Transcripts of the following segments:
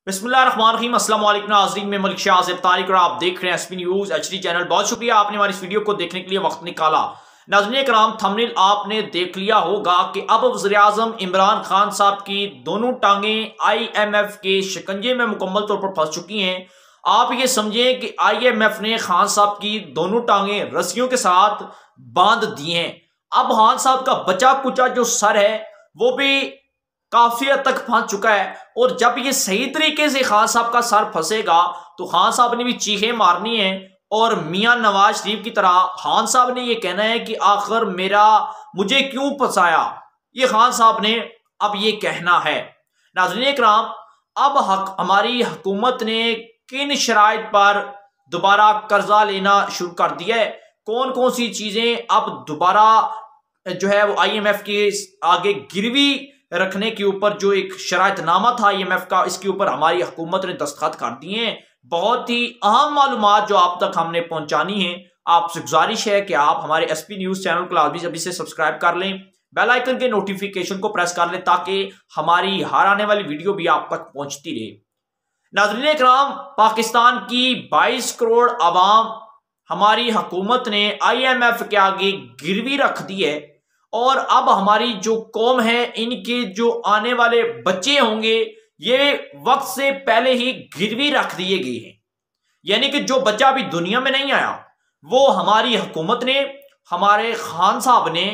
बिस्मिल्लाहिर्रहमानिर्रहीम अस्सलाम वालेकुम नाज़रीन, मैं मलिक शाह आज़िब तारिक और आप देख रहे हैं एसपी न्यूज़ एचडी चैनल। बहुत शुक्रिया आपने हमारी इस वीडियो को देखने के लिए वक्त निकाला। नाज़रीन कराम, थंबनेल आपने देख लिया होगा कि अब वज़ीर-ए-आज़म इमरान खान साहब की दोनों टांगें IMF के शिकंजे में मुकम्मल तौर पर फंस चुकी हैं। आप ये समझें कि IMF ने खान साहब की दोनों टांगें रस्सियों के साथ बांध दी हैं। अब खान साहब का बचा कुचा जो सर है वो भी काफी हद तक फंस चुका है, और जब ये सही तरीके से खान साहब का सर फंसेगा तो खान साहब ने भी चीखें मारनी है, और मियां नवाज शरीफ की तरह खान साहब ने ये कहना है कि आखिर मुझे क्यों फंसाया। ये खान साहब ने अब ये कहना है। नाज़रीन इकराम, अब हमारी हुकूमत ने किन शराइत पर दोबारा कर्जा लेना शुरू कर दिया है, कौन कौन सी चीजें अब दोबारा जो है वो IMF के आगे गिरवी रखने के ऊपर जो एक शरायतनामा था IMF का, इसके ऊपर हमारी हुकूमत ने दस्तखत कर दिए हैं। बहुत ही अहम मालूमात जो आप तक हमने पहुंचानी है। आपसे गुजारिश है कि आप हमारे SP न्यूज चैनल को अभी से सब्सक्राइब कर लें, बेल आइकन के नोटिफिकेशन को प्रेस कर लें ताकि हमारी हर आने वाली वीडियो भी आप तक पहुंचती रहे। नाज़रीन इकराम, पाकिस्तान की 22 करोड़ आवाम हमारी हुकूमत ने IMF के आगे गिरवी रख दी है, और अब हमारी जो कौम है इनके जो आने वाले बच्चे होंगे ये वक्त से पहले ही गिरवी रख दिए गए हैं। यानी कि जो बच्चा अभी दुनिया में नहीं आया वो हमारी हुकूमत ने, हमारे खान साहब ने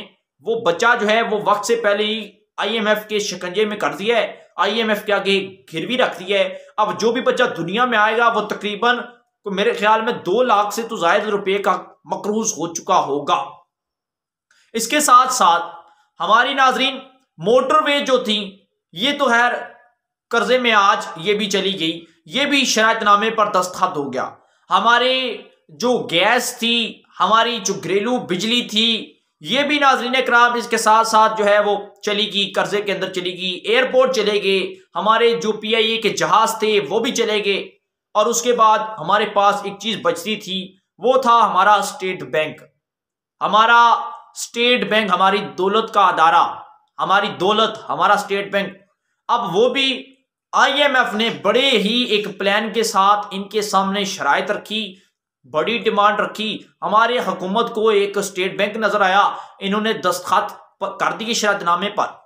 वो बच्चा जो है वो वक्त से पहले ही IMF के शिकंजे में कर दिया है, IMF के आगे गिरवी रख दिया है। अब जो भी बच्चा दुनिया में आएगा वो तकरीबन मेरे ख्याल में 2 लाख से तो ज्यादा रुपए का मकरूज हो चुका होगा। इसके साथ साथ हमारी नाजरीन मोटरवे जो थी ये तो खैर कर्जे में आज ये भी चली गई, ये भी शरायतनामे पर दस्तखत हो गया। हमारे जो गैस थी, हमारी जो घरेलू बिजली थी, ये भी नाजरीन इकराम इसके साथ साथ जो है वो चलेगी, कर्जे के अंदर चलेगी। एयरपोर्ट चले गए, हमारे जो PIA के जहाज थे वो भी चले गए, और उसके बाद हमारे पास एक चीज बचती थी वो था हमारा स्टेट बैंक। हमारा स्टेट बैंक हमारी दौलत का अदारा, हमारी दौलत, हमारा स्टेट बैंक, अब वो भी IMF ने बड़े ही एक प्लान के साथ इनके सामने शराइत रखी, बड़ी डिमांड रखी। हमारे हुकूमत को एक स्टेट बैंक नजर आया, इन्होंने दस्तखत कर दिए शरायतनामे पर।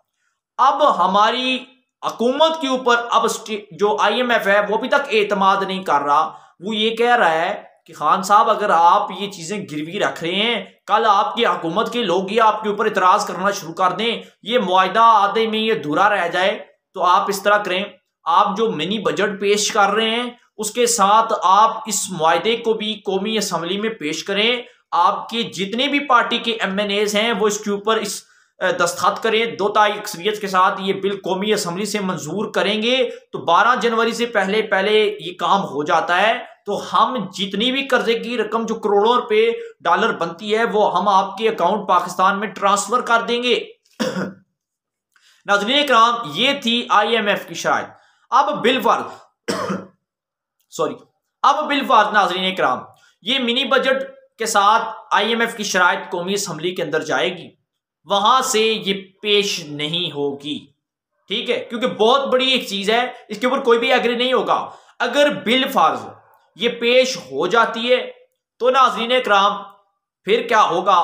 अब हमारी हुकूमत के ऊपर अब जो IMF है वो अभी तक एतमाद नहीं कर रहा। वो ये कह रहा है कि खान साहब अगर आप ये चीजें गिरवी रख रहे हैं, कल आपकी हुकूमत के लोग ही आपके ऊपर इतराज करना शुरू कर दें, ये मुआहदा आधे में ये अधूरा रह जाए, तो आप इस तरह करें, आप जो मिनी बजट पेश कर रहे हैं उसके साथ आप इस मुआहदे को भी कौमी असम्बली में पेश करें। आपके जितने भी पार्टी के MNAs हैं वो इसके ऊपर इस दस्तखत करें, 2 तारीख अक्सरियत के साथ ये बिल कौमी असम्बली से मंजूर करेंगे तो 12 जनवरी से पहले पहले ये काम हो जाता है। तो हम जितनी भी कर्जे की रकम जो करोड़ों रुपए डॉलर बनती है वो हम आपके अकाउंट पाकिस्तान में ट्रांसफर कर देंगे। नाज़रीन इकराम, ये थी IMF की शराइत। अब बिल फर्ज नाज़रीन इकराम, ये मिनी बजट के साथ IMF की शराइत कौमी असम्बली के अंदर जाएगी, वहां से ये पेश नहीं होगी, ठीक है, क्योंकि बहुत बड़ी एक चीज है, इसके ऊपर कोई भी एग्री नहीं होगा। अगर बिल फर्ज ये पेश हो जाती है तो नाज़रीन इकराम फिर क्या होगा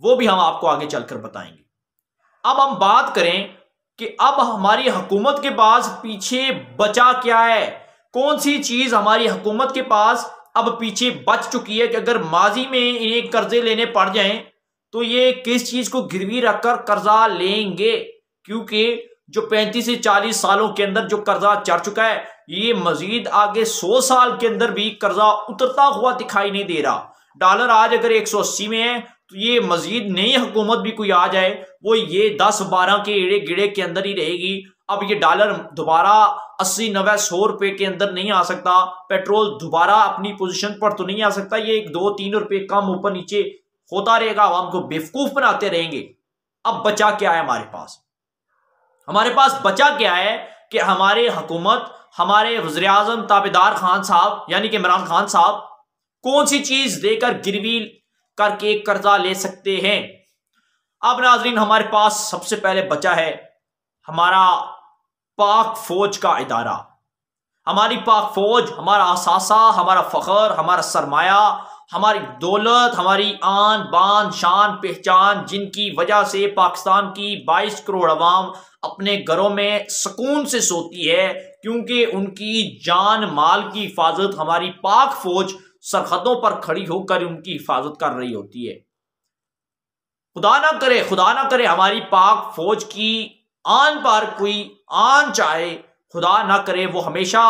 वो भी हम आपको आगे चलकर बताएंगे। अब हम बात करें कि अब हमारी हुकूमत के पास पीछे बचा क्या है, कौन सी चीज हमारी हुकूमत के पास अब पीछे बच चुकी है कि अगर माजी में इन्हें कर्जे लेने पड़ जाएं तो ये किस चीज को गिरवी रखकर कर्जा लेंगे, क्योंकि जो 35 से 40 सालों के अंदर जो कर्जा चढ़ चुका है ये मजीद आगे 100 साल के अंदर भी कर्जा उतरता हुआ दिखाई नहीं दे रहा। डॉलर आज अगर 180 में है तो ये मजीद नई हुकूमत भी कोई आ जाए वो ये 10-12 के एड़े गिड़े के अंदर ही रहेगी। अब ये डॉलर दोबारा 80-90-100 रुपए के अंदर नहीं आ सकता, पेट्रोल दोबारा अपनी पोजीशन पर तो नहीं आ सकता, ये 1-2-3 रुपए कम ऊपर नीचे होता रहेगा, आवाम को बेवकूफ बनाते रहेंगे। अब बचा क्या है हमारे पास? हमारे पास बचा क्या है कि हमारे हुकूमत, हमारे वज़ीर-ए-आज़म ताबेदार खान साहब यानी कि इमरान खान साहब कौन सी चीज देकर गिरवी करके कर्जा ले सकते हैं। अब नाजरीन, हमारे पास सबसे पहले बचा है हमारा पाक फौज का इदारा। हमारी पाक फौज, हमारा असासा, हमारा फख्र, हमारा सरमाया, हमारी दौलत, हमारी आन बान शान पहचान, जिनकी वजह से पाकिस्तान की 22 करोड़ अवाम अपने घरों में सुकून से सोती है, क्योंकि उनकी जान माल की हिफाजत हमारी पाक फौज सरहदों पर खड़ी होकर उनकी हिफाजत कर रही होती है। खुदा ना करे हमारी पाक फौज की आन पर कोई आन चाहे, खुदा ना करे वो हमेशा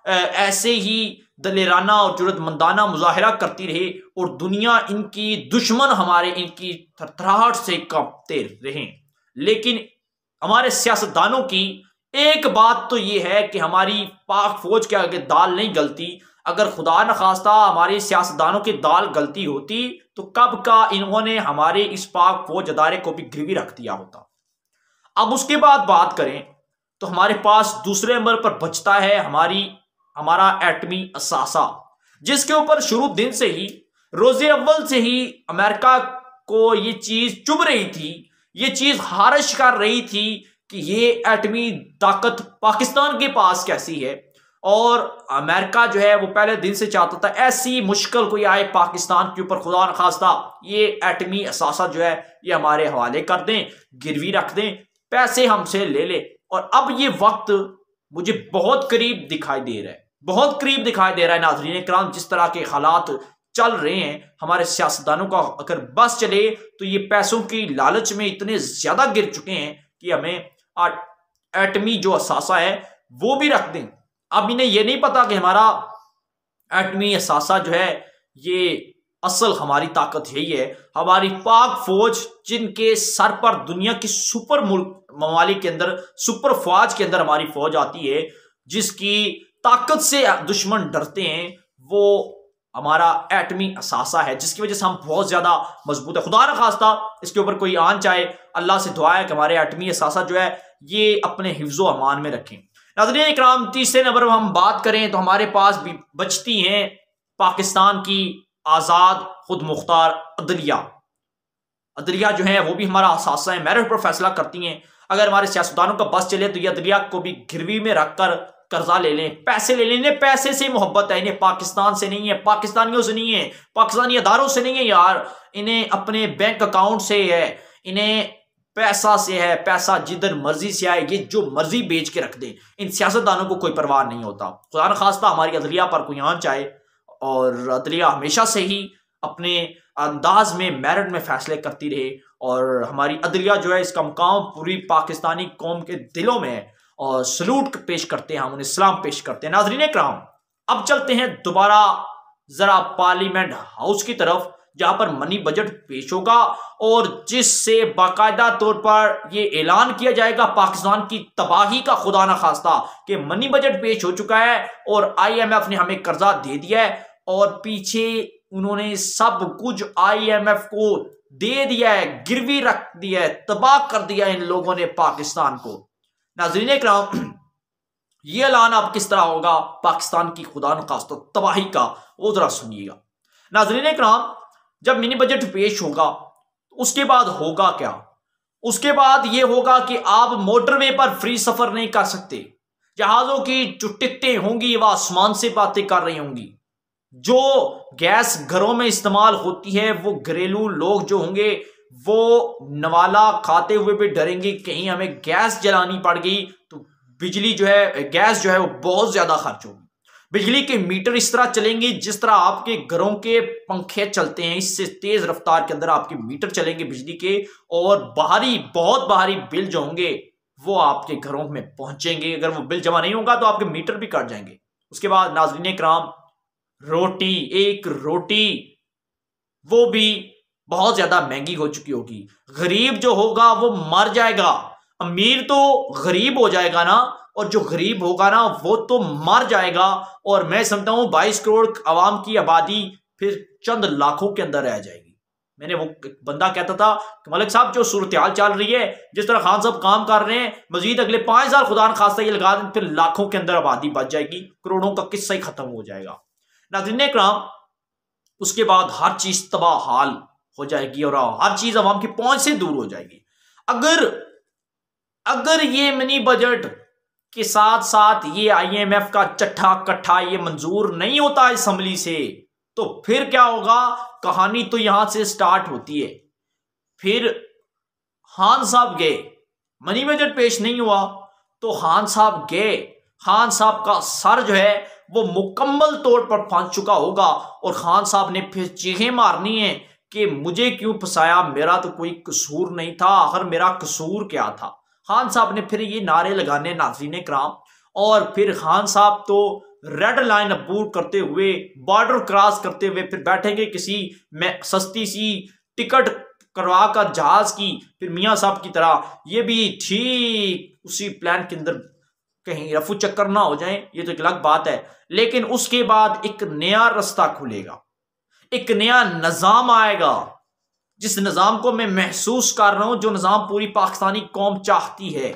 ऐसे ही दलेराना और जुर्रतमंदाना मुजाहिरा करती रहे और दुनिया इनकी दुश्मन हमारे इनकी थरथराहट से कांपते रहें। लेकिन हमारे सियासतदानों की एक बात तो ये है कि हमारी पाक फौज के आगे दाल नहीं गलती। अगर खुदा न खास्ता हमारे सियासतदानों की दाल गलती होती तो कब का इन्होंने हमारे इस पाक फौज अदारे को भी गिरवी रख दिया होता। अब उसके बाद बात करें तो हमारे पास दूसरे नंबर पर बचता है हमारा एटमी असासा, जिसके ऊपर शुरू दिन से ही रोजे अव्वल से ही अमेरिका को ये चीज चुभ रही थी, ये चीज हारिश कर रही थी कि ये एटमी ताकत पाकिस्तान के पास कैसी है। और अमेरिका जो है वो पहले दिन से चाहता था ऐसी मुश्किल कोई आए पाकिस्तान के ऊपर, खुदा न खास्ता ये एटमी असासा जो है ये हमारे हवाले कर दें, गिरवी रख दें, पैसे हमसे ले ले। और अब ये वक्त मुझे बहुत करीब दिखाई दे रहा है, बहुत करीब दिखाई दे रहा है नाज़रीन किराम। जिस तरह के हालात चल रहे हैं हमारे सियासतदानों का, अगर बस चले तो ये पैसों की लालच में इतने ज्यादा गिर चुके हैं कि हमें एटमी जो असासा है वो भी रख दें। अब इन्हें ये नहीं पता कि हमारा एटमी असासा जो है ये असल हमारी ताकत यही है, हमारी पाक फौज, जिनके सर पर दुनिया की सुपर ममालिक के अंदर, सुपर फौज के अंदर हमारी फौज आती है, जिसकी ताकत से दुश्मन डरते हैं, वो हमारा एटमी असासा है, जिसकी वजह से हम बहुत ज्यादा मजबूत है। खुदा न खास्ता इसके ऊपर कोई आन चाहे, अल्लाह से दुआ है कि हमारे एटमी असासा जो है ये अपने हिफ्ज़ो अमान में रखें। नाज़रीन इकराम, तीसरे नंबर पर हम बात करें तो हमारे पास भी बचती हैं पाकिस्तान की आजाद खुद मुख्तार अदलिया जो है वो भी हमारा असासा है, मेरिट पर फैसला करती हैं। अगर हमारे सियासतदानों का बस चले तो ये अदलिया को भी गिरवी में रखकर कर्जा ले लें, पैसे ले लें। पैसे से मोहब्बत है इन्हें, पाकिस्तान से नहीं है, पाकिस्तानियों से नहीं है, पाकिस्तानी अदारों से नहीं है यार, इन्हें अपने बैंक अकाउंट से है, इन्हें पैसा से है। पैसा जिधर मर्जी से आए, ये जो मर्जी बेच के रख दें, इन सियासतदानों को कोई परवाह नहीं होता। खुदा न खास्ता हमारी अदलिया पर कोई आन चाहे, और अदलिया हमेशा से ही अपने अंदाज में मेरिट में फैसले करती रहे, और हमारी अदलिया जो है इसका मुकाम पूरी पाकिस्तानी कौम के दिलों में है, और सलूट पेश करते हैं, हम उन्हें सलाम पेश करते हैं। नाज़रीन इकराम, अब चलते हैं दोबारा जरा पार्लियामेंट हाउस की तरफ, जहां पर मनी बजट पेश होगा और जिससे बाकायदा तौर पर यह ऐलान किया जाएगा पाकिस्तान की तबाही का, खुदा न खास्ता, कि मनी बजट पेश हो चुका है और IMF ने हमें कर्जा दे दिया है, और पीछे उन्होंने सब कुछ IMF को दे दिया है, गिरवी रख दिया है, तबाह कर दिया इन लोगों ने पाकिस्तान को। नाज़रीन इकराम, ये ऐलान अब किस तरह होगा पाकिस्तान की खुदा न खास्ता तबाही का, वो जरा सुनिएगा। नाज़रीन इकराम, जब मिनी बजट पेश होगा उसके बाद होगा क्या? उसके बाद ये होगा कि आप मोटरवे पर फ्री सफर नहीं कर सकते, जहाजों की जो टिकटें होंगी वह आसमान से बातें कर रही होंगी, जो गैस घरों में इस्तेमाल होती है वो घरेलू लोग जो होंगे वो नवाला खाते हुए भी डरेंगे, कहीं हमें गैस जलानी पड़ गई तो बिजली जो है, गैस जो है वो बहुत ज्यादा खर्च होगी। बिजली के मीटर इस तरह चलेंगे जिस तरह आपके घरों के पंखे चलते हैं, इससे तेज रफ्तार के अंदर आपके मीटर चलेंगे बिजली के, और बहुत भारी बिल जो होंगे वो आपके घरों में पहुंचेंगे। अगर वो बिल जमा नहीं होगा तो आपके मीटर भी कट जाएंगे। उसके बाद नाज़रीन किराम, रोटी, एक रोटी वो भी बहुत ज्यादा महंगी हो चुकी होगी। गरीब जो होगा वो मर जाएगा, अमीर तो गरीब हो जाएगा ना, और जो गरीब होगा ना वो तो मर जाएगा। और मैं समझता हूं 22 करोड़ आवाम की आबादी फिर चंद लाखों के अंदर रह जाएगी। मैंने वो बंदा कहता था कि मलिक साहब जो सूरत हाल चल रही है, जिस तरह खान साहब काम कर रहे हैं, मजीद अगले 5 साल खुदा न खास्ता ये लगा दें, फिर लाखों के अंदर आबादी बच जाएगी, करोड़ों का किस्सा ही खत्म हो जाएगा। नाज़रीन इकराम, उसके बाद हर चीज तबाह हाल हो जाएगी और हर चीज आवाम की पहुंच से दूर हो जाएगी। अगर ये मिनी बजट के साथ साथ ये IMF का चट्ठा कट्ठा ये मंजूर नहीं होता असेंबली से, तो फिर क्या होगा? कहानी तो यहां से स्टार्ट होती है। फिर खान साहब गए, मनी बजट पेश नहीं हुआ तो खान साहब गए, खान साहब का सर जो है वो मुकम्मल तौर पर फंस चुका होगा और खान साहब ने फिर चीखें मारनी है कि मुझे क्यों फंसाया, मेरा तो कोई कसूर नहीं था, आखिर मेरा कसूर क्या था। खान साहब ने फिर ये नारे लगाने नाज़रीन कराम, और फिर खान साहब तो रेड लाइन अबूर करते हुए, बॉर्डर क्रॉस करते हुए फिर बैठेंगे किसी में सस्ती सी टिकट करवा कर जहाज की, फिर मियाँ साहब की तरह ये भी ठीक उसी प्लान के अंदर कहीं रफू चक्कर ना हो जाए, ये तो एक अलग बात है। लेकिन उसके बाद एक नया रास्ता खुलेगा, एक नया निजाम आएगा, जिस निजाम को मैं महसूस कर रहा हूं, जो निजाम पूरी पाकिस्तानी कौम चाहती है।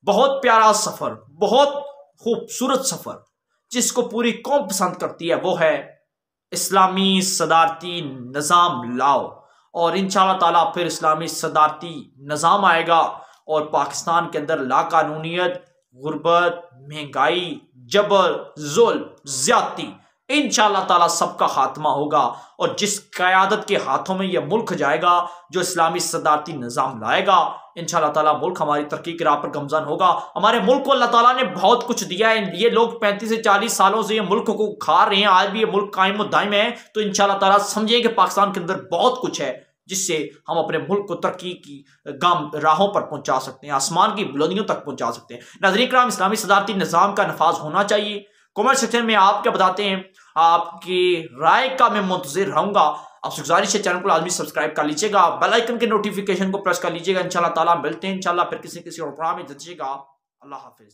बहुत प्यारा सफर, बहुत खूबसूरत सफर जिसको पूरी कौम पसंद करती है, वो है इस्लामी सदारती निजाम लाओ। और इंशाअल्लाह ताला फिर इस्लामी सदारती निजाम आएगा और पाकिस्तान के अंदर लाकानूनियत, गुर्बत, महंगाई, जबर, जुल्म, ज्यादती, इंशाअल्लाह ताला सबका खात्मा होगा। और जिस क़यादत के हाथों में यह मुल्क जाएगा, जो इस्लामी सदारती निज़ाम लाएगा, इंशाअल्लाह ताला मुल्क हमारी तरक्की की राह पर गमज़न होगा। हमारे मुल्क को अल्लाह ताला ने बहुत कुछ दिया है। ये लोग 35 से 40 सालों से ये मुल्क को खा रहे हैं, आज भी ये मुल्क कायम और दायम है। तो इंशाअल्लाह ताला समझिए कि पाकिस्तान के अंदर बहुत कुछ है जिससे हम अपने मुल्क को तरक्की की गाम राहों पर पहुंचा सकते हैं, आसमान की बुलंदियों तक पहुंचा सकते हैं। नाज़रीन कराम, इस्लामी सदारती निज़ाम का नफाज होना चाहिए। कमेंट सेक्शन में आप क्या बताते हैं, आपकी राय का मैं मुंतज़िर रहूंगा। आपसे गुजारिश है, चैनल को लाजमी सब्सक्राइब कर लीजिएगा, बेल आइकन के नोटिफिकेशन को प्रेस कर लीजिएगा। इंशाअल्लाह ताला मिलते हैं इंशाअल्लाह फिर किसी और प्रोग्राम में। अल्लाह हाफिज।